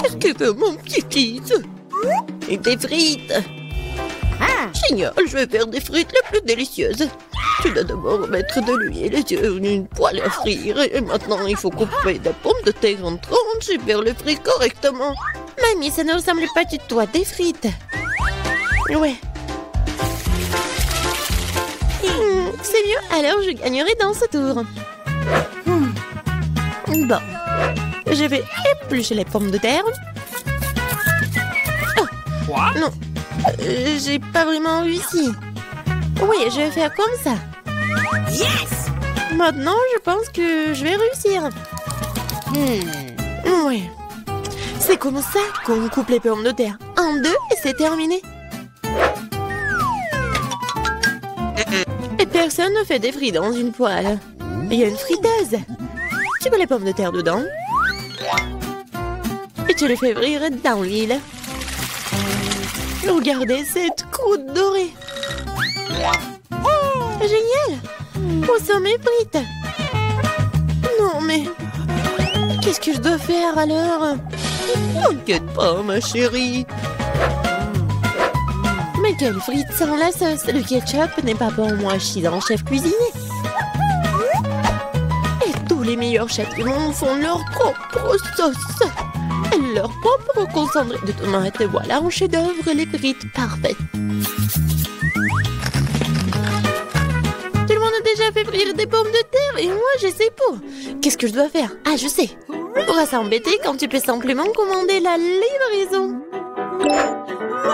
Qu'est-ce que veut mon petit-fils? Des frites. Génial, je vais faire des frites les plus délicieuses. Tu dois d'abord mettre de l'huile sur une poêle à frire. Et maintenant, il faut couper des pommes de terre en tranches et faire les frites correctement. Mamie, ça ne ressemble pas du tout à des frites. Ouais. C'est mieux, alors je gagnerai dans ce tour. Bon. Je vais éplucher les pommes de terre. Oh, non. J'ai pas vraiment réussi. Oui, je vais faire comme ça. Yes! Maintenant, je pense que je vais réussir. Oui. C'est comme ça qu'on coupe les pommes de terre. En deux et c'est terminé. Et personne ne fait des frites dans une poêle. Il y a une friteuse. Tu mets les pommes de terre dedans. Et tu les fais frire dans l'huile. Regardez cette croûte dorée. Génial! Où sont mes frites? Non, mais... qu'est-ce que je dois faire alors? T'inquiète pas, ma chérie. Mais quelle frite sans la sauce? Le ketchup n'est pas pour moi, je suis un chef cuisinier. Et tous les meilleurs chefs du monde font leur propre sauce. Leur propre concentré de tomates. Et voilà un chef-d'œuvre, les frites parfaites. Tout le monde a déjà fait frire des pommes de terre et moi je sais pas. Qu'est-ce que je dois faire? Ah, je sais. Pourra s'embêter quand tu peux simplement commander la livraison.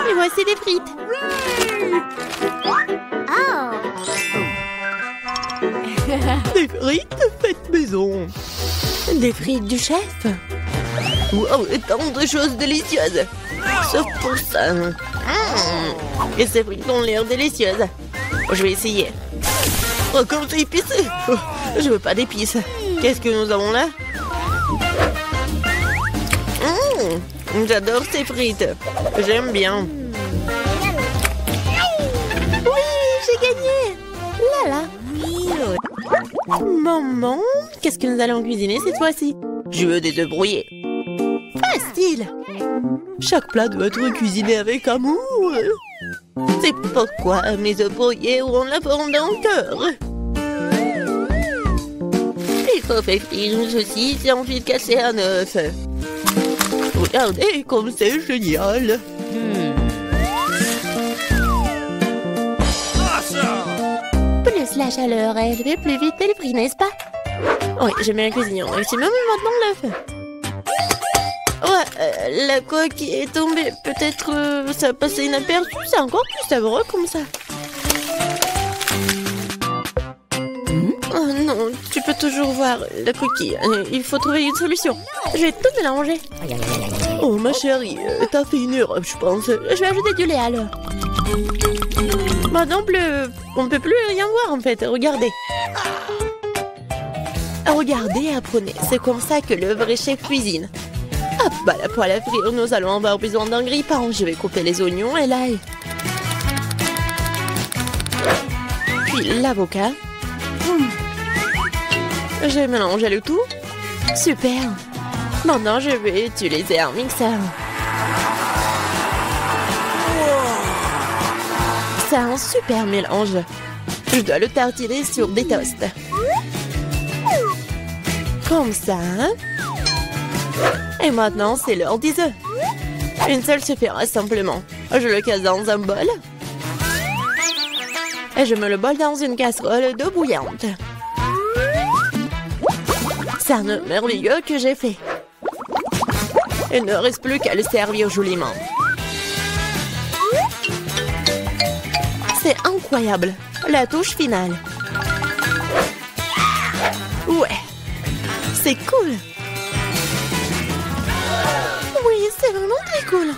Et voici des frites. Des frites faites maison. Des frites du chef. Wow, tant de choses délicieuses. Sauf pour ça. Et ces frites ont l'air délicieuses. Je vais essayer. Oh, comme c'est épicé. Oh, je veux pas d'épices. Qu'est-ce que nous avons là? J'adore ces frites. J'aime bien. Oui, j'ai gagné. Là, là. Maman, qu'est-ce que nous allons cuisiner cette fois-ci? Je veux des œufs brouillés. Facile. Chaque plat doit être cuisiné avec amour. C'est pourquoi mes œufs brouillés auront la forme d'un cœur. Il faut faire frire une saucisse et ensuite casser un œuf. Regardez comme c'est génial. Plus la chaleur élevée, plus vite elle brille, n'est-ce pas? Oui, j'aime bien cuisiner. C'est même maintenant l'œuf. Ouais, la coque est tombée. Peut-être ça a passé inaperçu. C'est encore plus savoureux comme ça. Oh non, tu peux toujours voir la coquille. Il faut trouver une solution. Je vais tout mélanger. Oh ma chérie, t'as fait une erreur, je pense. Je vais ajouter du lait alors. Maintenant, on ne peut plus rien voir en fait. Regardez. Regardez, apprenez. C'est comme ça que le vrai chef cuisine. Hop, bah la poêle à frire, nous allons avoir besoin d'un grille-pain. Je vais couper les oignons et l'ail. Puis l'avocat. J'ai mélangé le tout. Super. Maintenant, je vais utiliser un mixeur. C'est un super mélange. Je dois le tartiner sur des toasts. Comme ça. Et maintenant, c'est l'heure des œufs. Une seule suffira simplement. Je le casse dans un bol. Et je mets le bol dans une casserole d'eau bouillante. C'est un œuf merveilleux que j'ai fait. Il ne reste plus qu'à le servir joliment. C'est incroyable. La touche finale. Ouais. C'est cool. Oui, c'est vraiment très cool.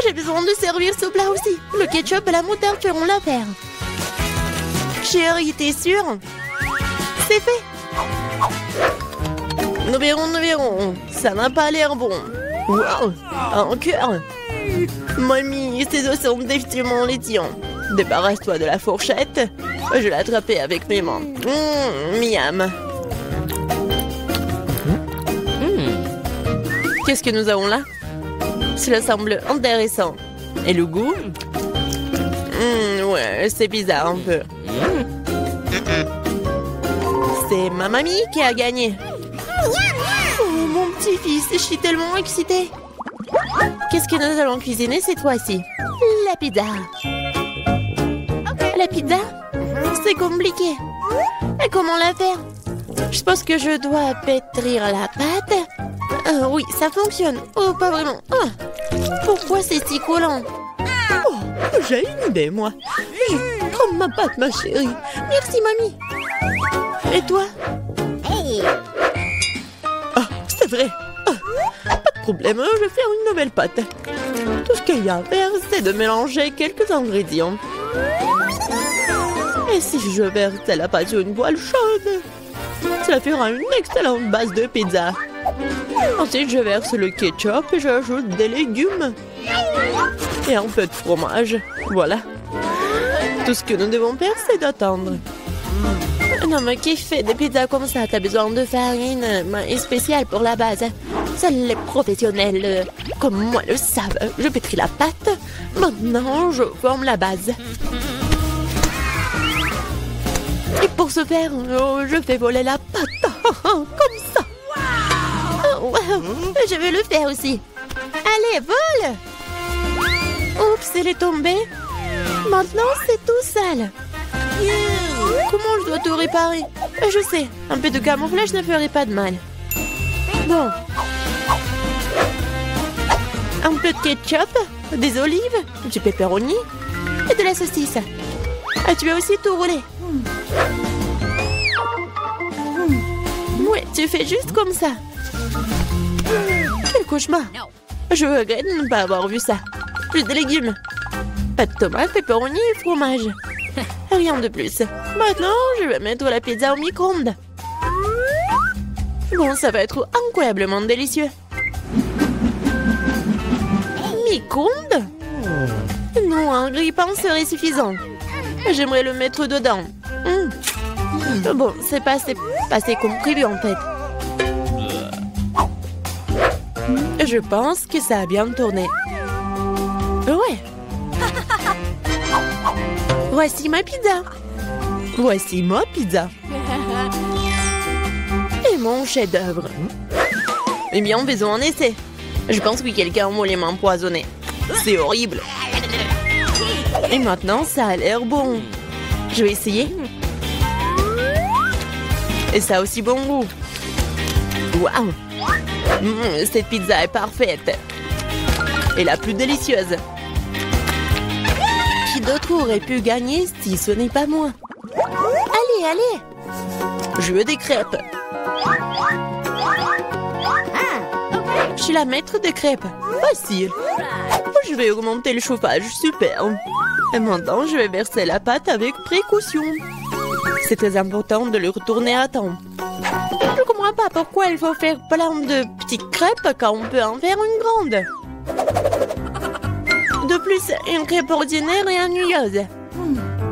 J'ai besoin de servir ce plat aussi. Le ketchup et la moutarde feront l'affaire. Chérie, t'es sûre? C'est fait. Nous verrons. Ça n'a pas l'air bon. Waouh, un cœur. Mamie, ces os sont définitivement laitillants. Débarrasse-toi de la fourchette. Je vais l'attraper avec mes mains. Miam. Qu'est-ce que nous avons là? Cela semble intéressant. Et le goût? Ouais, c'est bizarre un peu. C'est ma mamie qui a gagné. Oh, mon petit-fils, je suis tellement excitée. Qu'est-ce que nous allons cuisiner cette fois-ci? La pizza. La pizza? C'est compliqué. Et comment la faire? Je suppose que je dois pétrir la pâte. Oui, ça fonctionne. Oh, pas vraiment. Oh, pourquoi c'est si collant? Oh, j'ai une idée, moi. Prends ma pâte, ma chérie. Merci, mamie. Et toi? Ah, c'est vrai. Ah, pas de problème, je vais faire une nouvelle pâte. Tout ce qu'il y a à faire, c'est de mélanger quelques ingrédients. Et si je verse la pâte sur une poêle chaude, cela fera une excellente base de pizza. Ensuite, je verse le ketchup et j'ajoute des légumes. Et un peu de fromage. Voilà. Tout ce que nous devons faire, c'est d'attendre. Non, mais qui fait des pizzas comme ça? T'as besoin de farine spéciale pour la base. Seuls les professionnels comme moi le savent. Je pétris la pâte. Maintenant, je forme la base. Et pour ce faire, je fais voler la pâte. Comme ça. Oh, wow. Je vais le faire aussi. Allez, vole! Oups, elle est tombée. Maintenant, c'est tout sale. Comment je dois tout réparer? Je sais, un peu de camouflage ne ferait pas de mal. Bon. Un peu de ketchup, des olives, du pepperoni et de la saucisse. Et tu vas aussi tout rouler. Ouais, tu fais juste comme ça. Quel cauchemar. Je regrette de ne pas avoir vu ça. Plus de légumes. Pas de tomates, pepperoni et fromage. Rien de plus. Maintenant, je vais mettre la pizza au micro-ondes. Bon, ça va être incroyablement délicieux. Micro-ondes? Non, un grille-pain serait suffisant. J'aimerais le mettre dedans. Bon, c'est passé comme prévu en fait. Je pense que ça a bien tourné. Ouais. Voici ma pizza. Voici ma pizza. Et mon chef-d'œuvre. Eh bien, faisons un essai. Je pense que quelqu'un a les mains empoisonnées. C'est horrible. Et maintenant, ça a l'air bon. Je vais essayer. Et ça a aussi bon goût. Waouh! Cette pizza est parfaite. Et la plus délicieuse. Qui d'autre aurait pu gagner si ce n'est pas moi? Allez, allez! Je veux des crêpes. Je suis la maître des crêpes. Facile. Je vais augmenter le chauffage. Super. Et maintenant, je vais verser la pâte avec précaution. C'est très important de le retourner à temps. Je ne comprends pas pourquoi il faut faire plein de petites crêpes quand on peut en faire une grande. De plus, une crêpe ordinaire est ennuyeuse.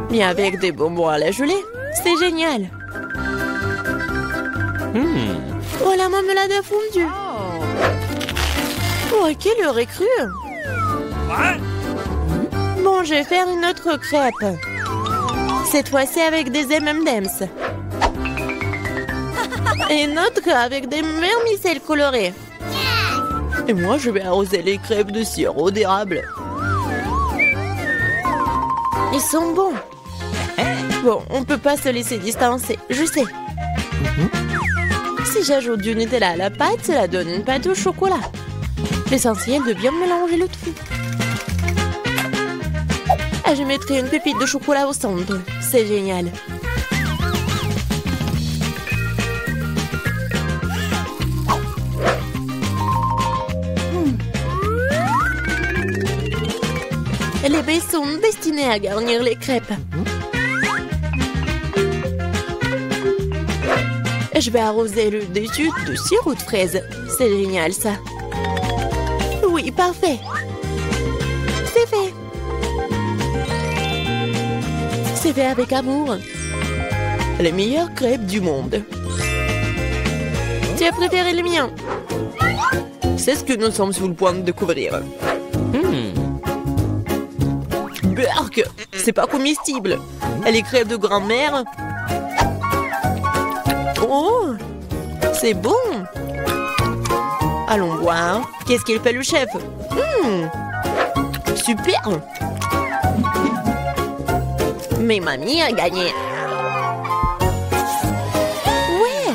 Mais avec des bonbons à la gelée, c'est génial. Oh, la marmelade a fondu. Oh, quelle heure est crue. Bon, je vais faire une autre crêpe. Cette fois-ci avec des M&M's. Et une autre avec des vermicelles colorées. Et moi, je vais arroser les crêpes de sirop d'érable. Ils sont bons. Bon, on peut pas se laisser distancer, je sais. Si j'ajoute du Nutella à la pâte, cela donne une pâte au chocolat. L'essentiel de bien mélanger le tout. Et je mettrai une pépite de chocolat au centre. C'est génial. Les baies sont destinées à garnir les crêpes. Je vais arroser le dessus de sirop de fraise. C'est génial, ça. Oui, parfait. C'est fait. C'est fait avec amour. Les meilleures crêpes du monde. Tu as préféré le mien? C'est ce que nous sommes sur le point de découvrir. Berk, c'est pas comestible. Elle est crève de grand-mère. Oh, c'est bon. Allons voir. Qu'est-ce qu'il fait le chef? Super. Mais mamie a gagné. Ouais.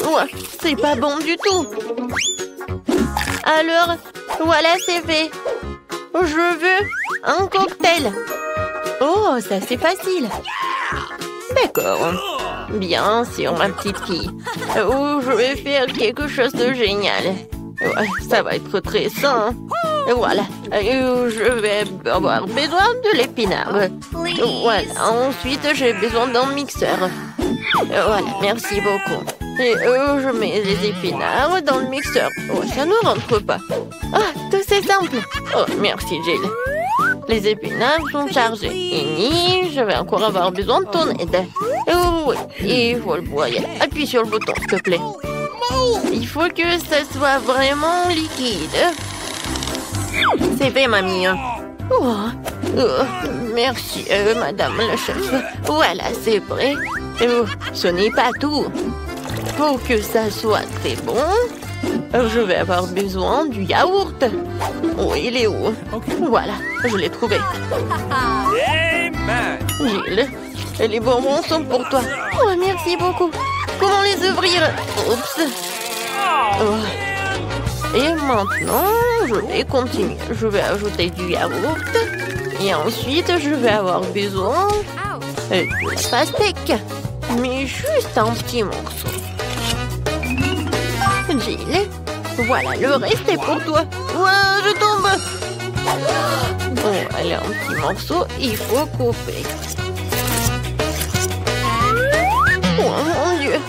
Ouais, c'est pas bon du tout. Alors, voilà, c'est fait. Je veux un cocktail. Oh, ça c'est facile. D'accord. Bien sûr, ma petite fille. Oh, je vais faire quelque chose de génial. Ouais, ça va être très sain. Voilà. Je vais avoir besoin de l'épinard. Voilà. Ensuite, j'ai besoin d'un mixeur. Voilà, merci beaucoup. Et je mets les épinards dans le mixeur. Oh, ça ne rentre pas. Ah, tout c'est simple. Oh, merci, Jill. Les épinards sont chargés. Et je vais encore avoir besoin de ton aide. Oh, oui, il faut le broyer. Appuie sur le bouton, s'il te plaît. Il faut que ça soit vraiment liquide. C'est fait, mamie. Oh, merci, madame la chef. Voilà, c'est prêt. Oh, ce n'est pas tout. Pour que ça soit très bon, je vais avoir besoin du yaourt. Oh, il est où? Voilà, je l'ai trouvé. Jill, les bonbons sont pour toi. Oh, merci beaucoup. Comment les ouvrir? Oups. Oh. Et maintenant, je vais continuer. Je vais ajouter du yaourt. Et ensuite, je vais avoir besoin de pastèque. Mais juste un petit morceau. Jill, voilà, le reste est pour toi. Ouah, je tombe. Bon, allez, un petit morceau, il faut couper. Oh mon Dieu.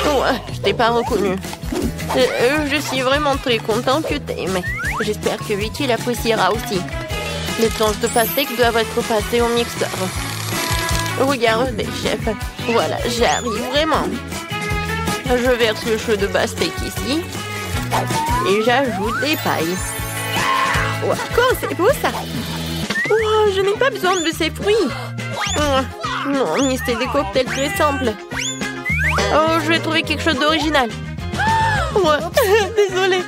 Ouais, je t'ai pas reconnu. Je suis vraiment très contente que t'aimes. J'espère que Vicky l'appréciera aussi. Les tranches de pastèque doivent être passées au mixeur. Regardez, chef. Voilà, j'arrive vraiment. Je verse le chaud de pastèque ici. Et j'ajoute des pailles. Wow, c'est beau ça. Wow, je n'ai pas besoin de ces fruits. Oh, non, mais c'est des cocktails très simples. Oh, je vais trouver quelque chose d'original. Ouais, désolée.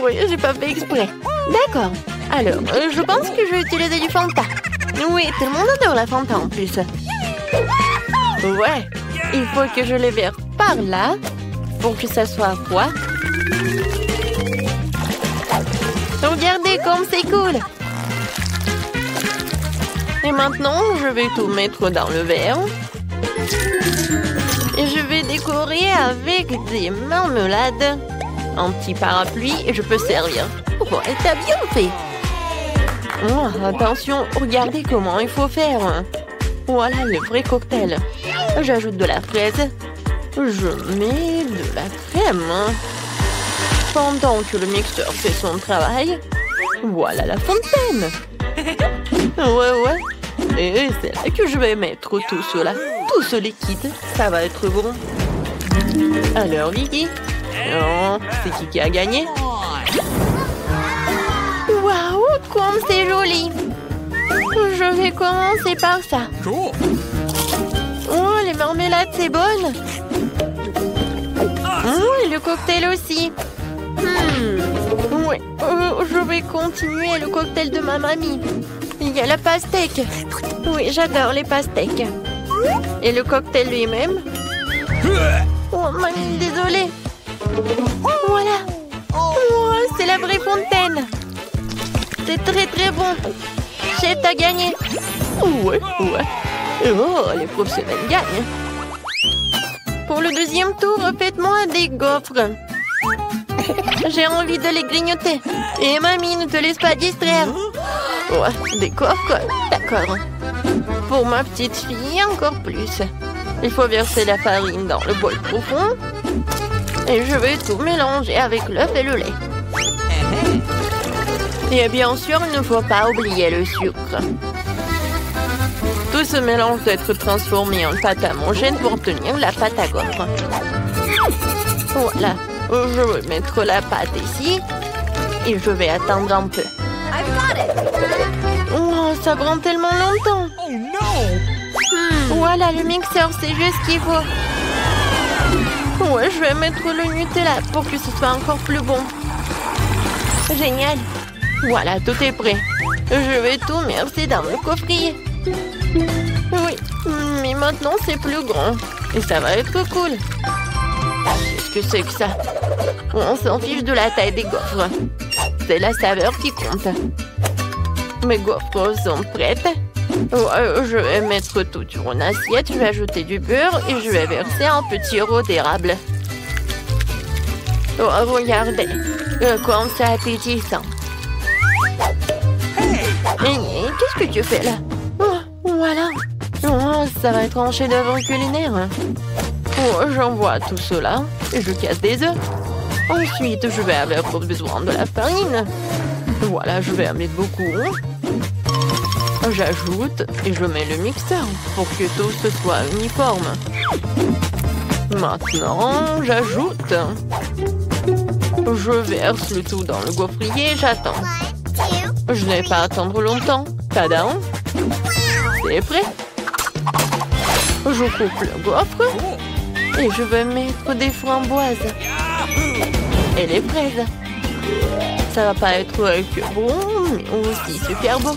Oui, j'ai pas fait exprès. D'accord. Alors, je pense que je vais utiliser du Fanta. Oui, tout le monde adore la Fanta en plus. Ouais, il faut que je les verse par là pour que ça soit froid. Regardez comme c'est cool. Et maintenant, je vais tout mettre dans le verre. Et je vais décorer avec des marmelades. Un petit parapluie et je peux servir. Oh, et t'as bien fait. Oh, attention, regardez comment il faut faire. Voilà le vrai cocktail. J'ajoute de la fraise. Je mets de la crème. Pendant que le mixeur fait son travail, voilà la fontaine. Ouais. Et c'est là que je vais mettre tout cela. Tout ce liquide, ça va être bon. Alors, Vicky, oh, c'est qui a gagné? Waouh, comme c'est joli! Je vais commencer par ça. Oh, les marmelades, c'est bonne. Oh, et le cocktail aussi. Ouais, je vais continuer le cocktail de ma mamie. Il y a la pastèque. Oui, j'adore les pastèques. Et le cocktail lui-même. Oh, mamie, désolée. Voilà. Oh, c'est la vraie fontaine. C'est très bon. Chef, t'as gagné. Ouais. Oh, les professionnels gagnent. Pour le deuxième tour, faites-moi des gaufres. J'ai envie de les grignoter. Et mamie, ne te laisse pas distraire. Ouais, des gaufres, d'accord. Pour ma petite fille, encore plus. Il faut verser la farine dans le bol profond. Et je vais tout mélanger avec l'œuf et le lait. Et bien sûr, il ne faut pas oublier le sucre. Tout ce mélange doit être transformé en pâte à manger pour obtenir la pâte à gaufres. Voilà, je vais mettre la pâte ici et je vais attendre un peu. Oh, ça prend tellement longtemps. Oh non! Voilà, le mixeur, c'est juste ce qu'il faut. Ouais, je vais mettre le Nutella pour que ce soit encore plus bon. Génial. Voilà, tout est prêt. Je vais tout verser dans le coffrier. Oui, mais maintenant c'est plus grand. Et ça va être cool. Qu'est-ce que c'est que ça? On s'en fiche de la taille des gaufres. C'est la saveur qui compte. Mes gaufres sont prêtes. Je vais mettre tout sur une assiette. Je vais ajouter du beurre et je vais verser un petit rôti d'érable. Oh, regardez, comme c'est appétissant. Qu'est-ce que tu fais là? Oh, voilà. Oh, ça va être un chef-d'œuvre culinaire. Oh, j'envoie tout cela et je casse des œufs. Ensuite, je vais avoir besoin de la farine. Voilà, je vais en mettre beaucoup. J'ajoute et je mets le mixeur pour que tout ce soit uniforme. Maintenant, j'ajoute. Je verse le tout dans le gaufrier et j'attends. Je n'ai pas à attendre longtemps. Tadam! C'est prêt. Je coupe le gaufre et je vais mettre des framboises et les fraises. Ça va pas être que bon, mais aussi super beau.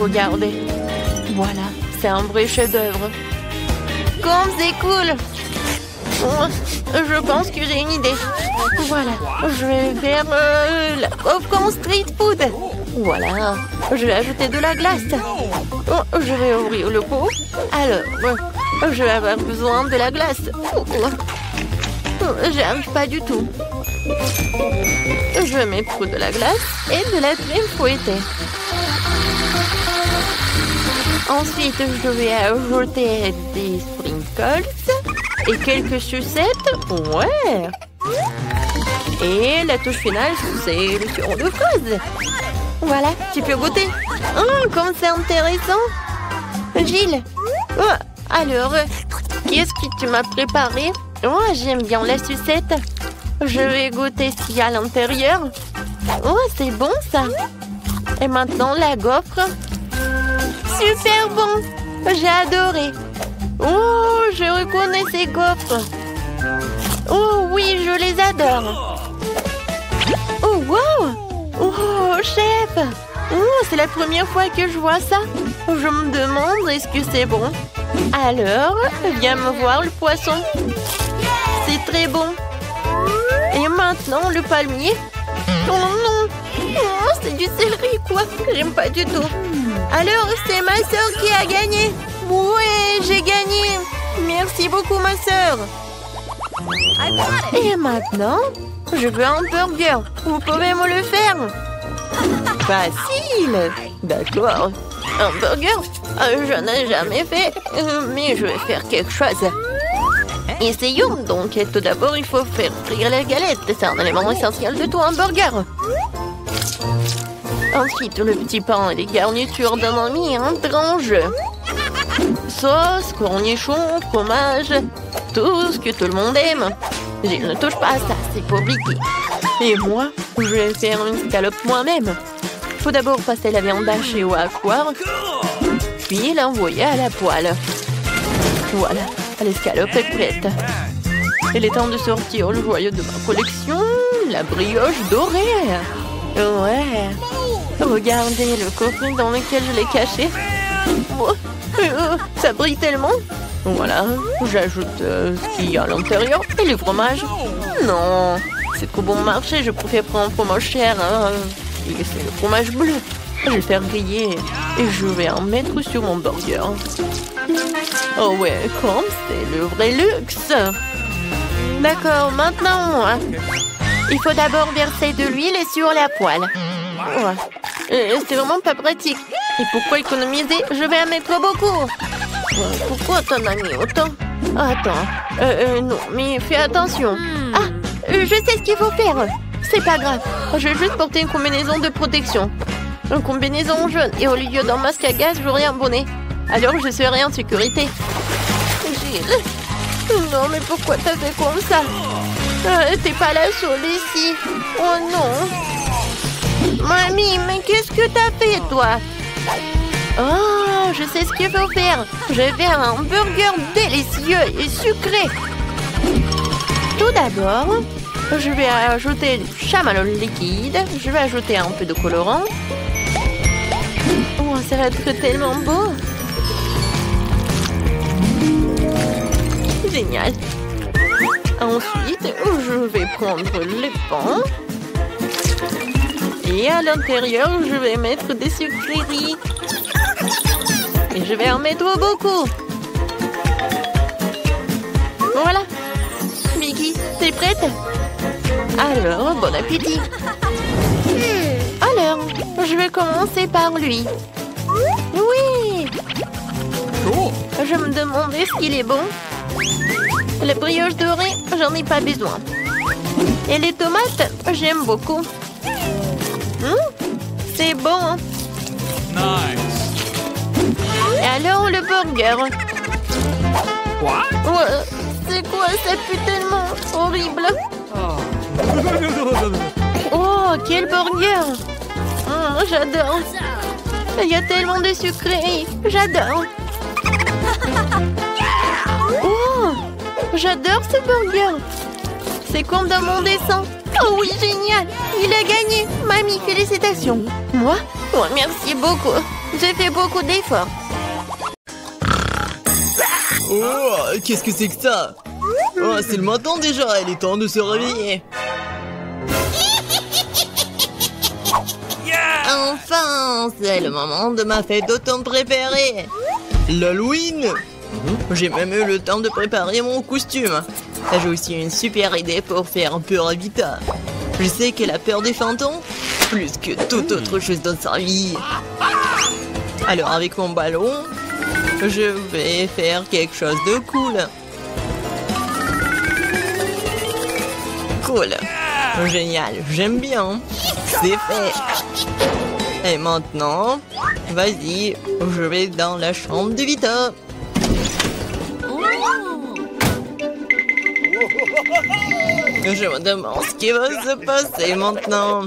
Regardez. Voilà, c'est un vrai chef-d'œuvre. Comme c'est cool! Je pense que j'ai une idée. Voilà, je vais faire la gaufre en street food. Voilà, je vais ajouter de la glace. Oh, je vais ouvrir le pot. Alors, je vais avoir besoin de la glace. J'y arrive pas du tout. Je vais mettre de la glace et de la crème fouettée. Ensuite, je vais ajouter des sprinkles et quelques sucettes. Ouais. Et la touche finale, c'est le sirop de fraise. Voilà, tu peux goûter. Oh, comme c'est intéressant. Gilles. Oh, alors, qu'est-ce que tu m'as préparé? Oh, j'aime bien la sucette. Je vais goûter ce qu'il y a à l'intérieur. Oh, c'est bon ça. Et maintenant, la gaufre. Super bon. J'ai adoré. Oh, je reconnais ces gaufres. Oh oui, je les adore. Oh, wow. Oh, chef. Oh, c'est la première fois que je vois ça. Je me demande, est-ce que c'est bon? Alors, viens me voir le poisson. C'est très bon. Et maintenant, le palmier. Oh non. Oh, c'est du céleri, quoi. J'aime pas du tout. Alors, c'est ma sœur qui a gagné. Ouais, j'ai gagné. Merci beaucoup, ma sœur. Et maintenant, je veux un burger. Vous pouvez me le faire? Facile. D'accord. Un burger? Je n'ai jamais fait, mais je vais faire quelque chose. Essayons donc. Tout d'abord, il faut faire frire les galettes. C'est un élément essentiel de tout un burger. Ensuite, le petit pain et les garnitures donnent envie un grand jeu. Sauce, cornichons, fromage, tout ce que tout le monde aime. Je ne touche pas à ça, c'est compliqué. Et moi, je vais faire une scalope moi-même. Il faut d'abord passer la viande hachée au hachoir, puis l'envoyer à la poêle. Voilà, l'escalope est prête. Il est temps de sortir le joyau de ma collection, la brioche dorée. Ouais. Regardez le coffret dans lequel je l'ai caché. Oh, ça brille tellement. Voilà, j'ajoute ce qu'il y a à l'intérieur et le fromage. Non, c'est trop bon marché, je préfère prendre un fromage cher. Hein. C'est le fromage bleu. Je vais le faire griller et je vais en mettre sur mon burger. Oh ouais, comme c'est le vrai luxe. D'accord, maintenant moi. Il faut d'abord verser de l'huile sur la poêle. Ouais. C'est vraiment pas pratique. Et pourquoi économiser? Je vais en mettre beaucoup. Pourquoi t'en as mis autant? Attends. Non, mais fais attention. Ah, je sais ce qu'il faut faire. C'est pas grave. Je vais juste porter une combinaison de protection. Une combinaison jaune. Et au lieu d'un masque à gaz, j'aurai un bonnet. Alors je serai en sécurité. Gilles, Non, mais pourquoi t'as fait comme ça? T'es pas la seule ici. Oh non. Mamie, mais qu'est-ce que t'as fait, toi? Oh, je sais ce qu'il faut faire. Je vais faire un burger délicieux et sucré. Tout d'abord, je vais ajouter du chamallow liquide. Je vais ajouter un peu de colorant. Oh, ça va être tellement beau. Génial. Ensuite, je vais prendre les pans. Et à l'intérieur, je vais mettre des sucreries. Et je vais en mettre beaucoup. Voilà. Vicky, t'es prête? Alors, bon appétit. Alors, je vais commencer par lui. Oui. Je me demandais ce qu'il est bon. La brioche dorée, j'en ai pas besoin. Et les tomates, j'aime beaucoup. C'est bon. Nice. Et alors le burger. What? Ouais, c'est quoi? Ça pue tellement horrible. Oh, quel burger. J'adore. Il y a tellement de sucreries. J'adore. Oh, j'adore ce burger. C'est comme dans mon dessin. Oh oui, génial. Il a gagné. Mamie, félicitations. Moi? Oh, merci beaucoup. J'ai fait beaucoup d'efforts. Oh, qu'est-ce que c'est que ça? Oh, c'est le matin déjà, il est temps de se réveiller. Enfin, c'est le moment de ma fête d'automne préférée. L'Halloween. J'ai même eu le temps de préparer mon costume. J'ai aussi une super idée pour faire peur à Vita. Je sais qu'elle a peur des fantômes, plus que toute autre chose dans sa vie. Alors avec mon ballon, je vais faire quelque chose de cool. Cool. Génial, j'aime bien. C'est fait. Et maintenant, vas-y, je vais dans la chambre de Vita. Je me demande ce qui va se passer maintenant.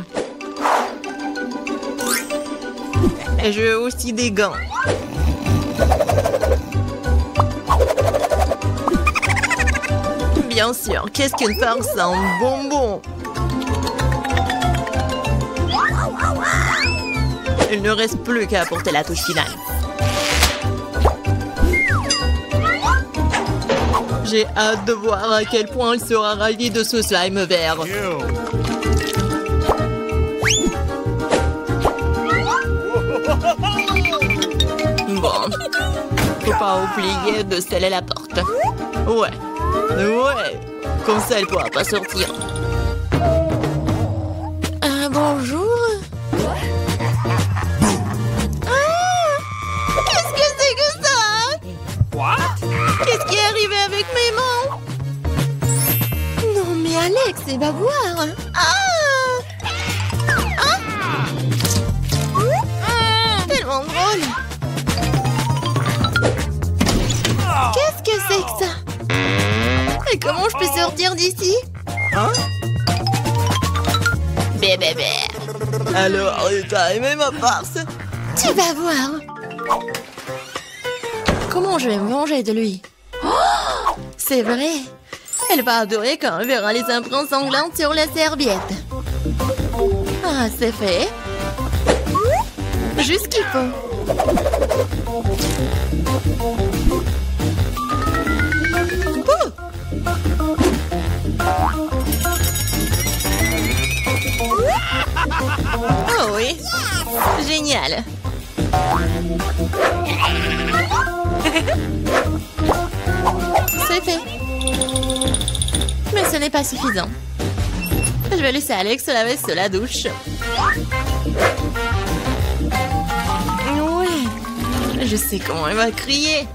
Et je veux aussi des gants. Bien sûr, qu'est-ce qu'une farce en bonbons? Il ne reste plus qu'à apporter la touche finale. J'ai hâte de voir à quel point il sera ravi de ce slime vert. Bon, faut pas oublier de sceller la porte. Ouais, comme ça elle pourra pas sortir. Bonjour. Qu'est-ce que c'est que ça? What? Qu'est-ce qui est arrivé avec mes mains? Non mais Alex, il va voir. Tellement drôle. Qu'est-ce que c'est que ça? Et comment je peux sortir d'ici? Bébé. Alors, t'as aimé ma farce? Tu vas voir. Comment je vais me venger de lui? Oh, c'est vrai. Elle va adorer quand elle verra les empreintes sanglantes sur la serviette. Ah, c'est fait. Juste ce qu'il faut. Bouh! Oh oui. Génial. C'est fait. Mais ce n'est pas suffisant. Je vais laisser Alex se laver sous la douche. Ouais. Je sais comment elle va crier.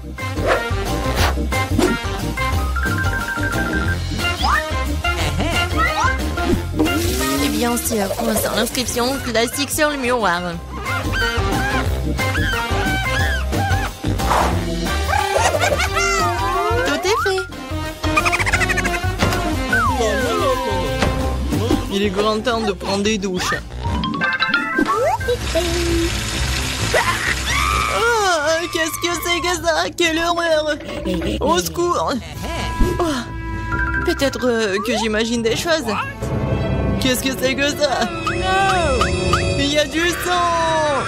Et bien sûr, on sent l'inscription classique sur le miroir. Tout est fait. Il est grand temps de prendre des douches. Oh, qu'est-ce que c'est que ça? Quelle horreur! Au secours! Oh, peut-être que j'imagine des choses. Qu'est-ce que c'est que ça? Il y a du sang!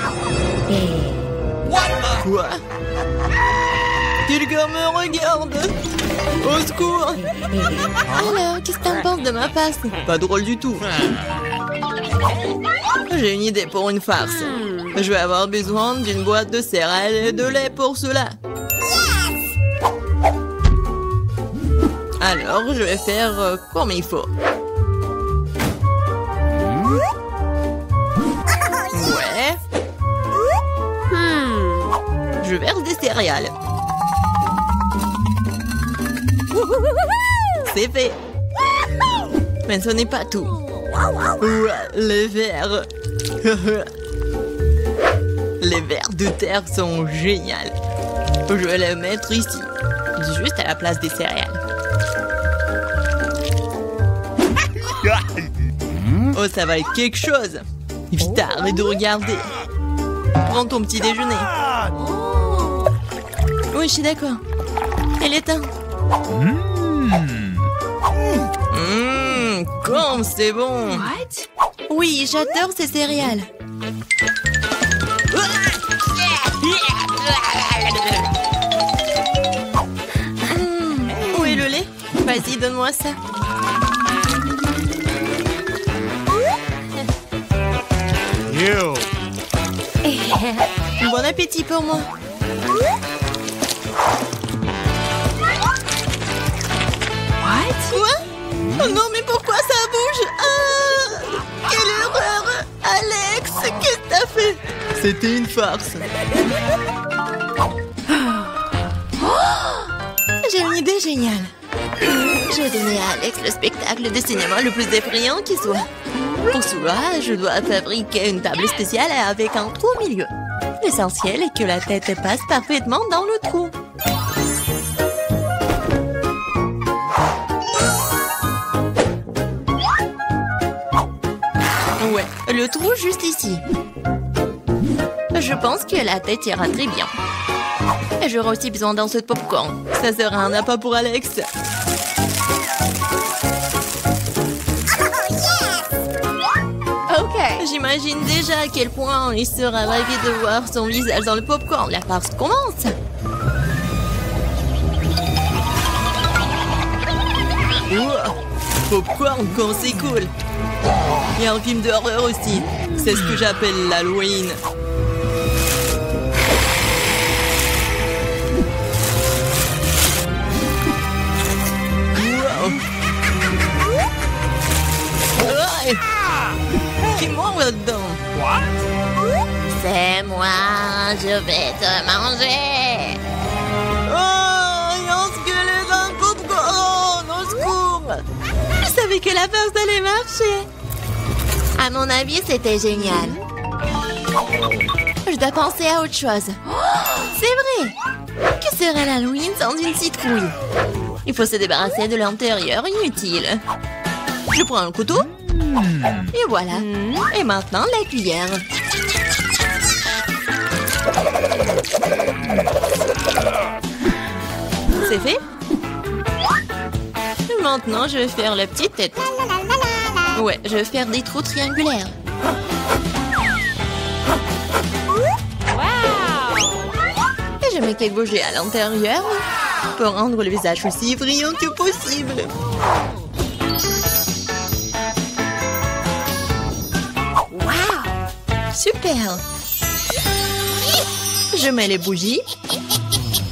Quoi? Quelqu'un me regarde! Au secours! Alors, qu'est-ce que t'en penses de ma face? Pas drôle du tout. J'ai une idée pour une farce. Je vais avoir besoin d'une boîte de céréales et de lait pour cela. Alors, je vais faire comme il faut. Ouais. Je verse des céréales. C'est fait. Mais ce n'est pas tout. Les vers. Les vers de terre sont géniaux. Je vais les mettre ici, juste à la place des céréales. Oh, ça va être quelque chose. Vite, arrête de regarder. Prends ton petit déjeuner. Oui, je suis d'accord. Elle est temps. Comme c'est bon. Oui, j'adore ces céréales. Où est le lait? Vas-y, donne-moi ça. Bon appétit pour moi. Quoi? Oh non, mais pourquoi ça bouge? Ah, quelle horreur! Alex, qu'est-ce que t'as fait? C'était une farce. J'ai une idée géniale. Je vais donner à Alex le spectacle de cinéma le plus effrayant qui soit. Pour cela, je dois fabriquer une table spéciale avec un trou au milieu. L'essentiel est que la tête passe parfaitement dans le trou. Ouais, le trou juste ici. Je pense que la tête ira très bien. Et j'aurai aussi besoin d'un seau de popcorn. Ça sera un appât pour Alex. Ok. J'imagine déjà à quel point il sera ravi de voir son visage dans le popcorn. La farce commence. Wow. Popcorn quand c'est cool. Il y a un film d'horreur aussi. C'est ce que j'appelle l'Halloween. Wow. Ouais. Qui mord là-dedans? C'est moi, je vais te manger. Oh, il y a un squelette dans le popcorn, au secours. Je savais que la farce allait marcher. À mon avis, c'était génial. Je dois penser à autre chose. Oh, c'est vrai. Que serait l'Halloween sans une citrouille? Il faut se débarrasser de l'intérieur inutile. Je prends un couteau. Et voilà. Et maintenant, la cuillère. C'est fait. Maintenant, je vais faire la petite tête. Ouais, je vais faire des trous triangulaires. Et je mets quelques bougies à l'intérieur pour rendre le visage aussi brillant que possible. Wow! Super! Je mets les bougies.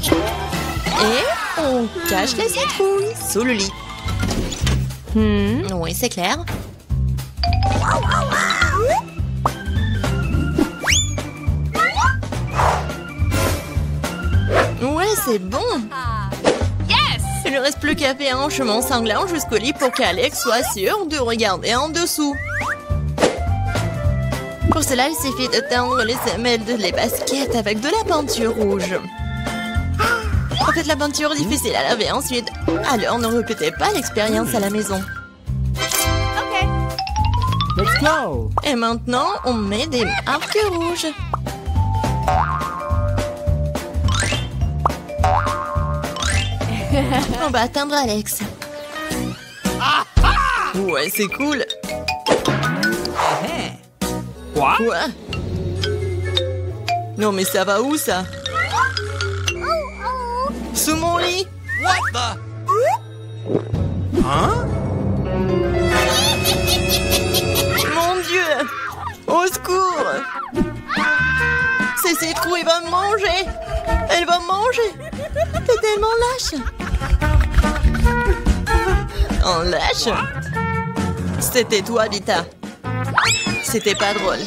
Et on cache la citrouille sous le lit. Oui, c'est clair. Ouais, c'est bon. Yes! Il ne reste plus qu'à faire un chemin sanglant jusqu'au lit pour qu'Alex soit sûr de regarder en dessous. Pour cela, il suffit de teindre les semelles les baskets avec de la peinture rouge. En fait, la peinture est difficile à laver ensuite. Alors, ne répétez pas l'expérience à la maison. go. Et maintenant, on met des marques rouges. On va atteindre Alex. Ouais, c'est cool. Quoi? Quoi? Non, mais ça va où, ça? Sous mon lit? What the? Hein? Mon Dieu! Au secours! C'est ses trous, il va me manger! Elle va me manger! T'es tellement lâche! En lâche? C'était toi, Vita. C'était pas drôle.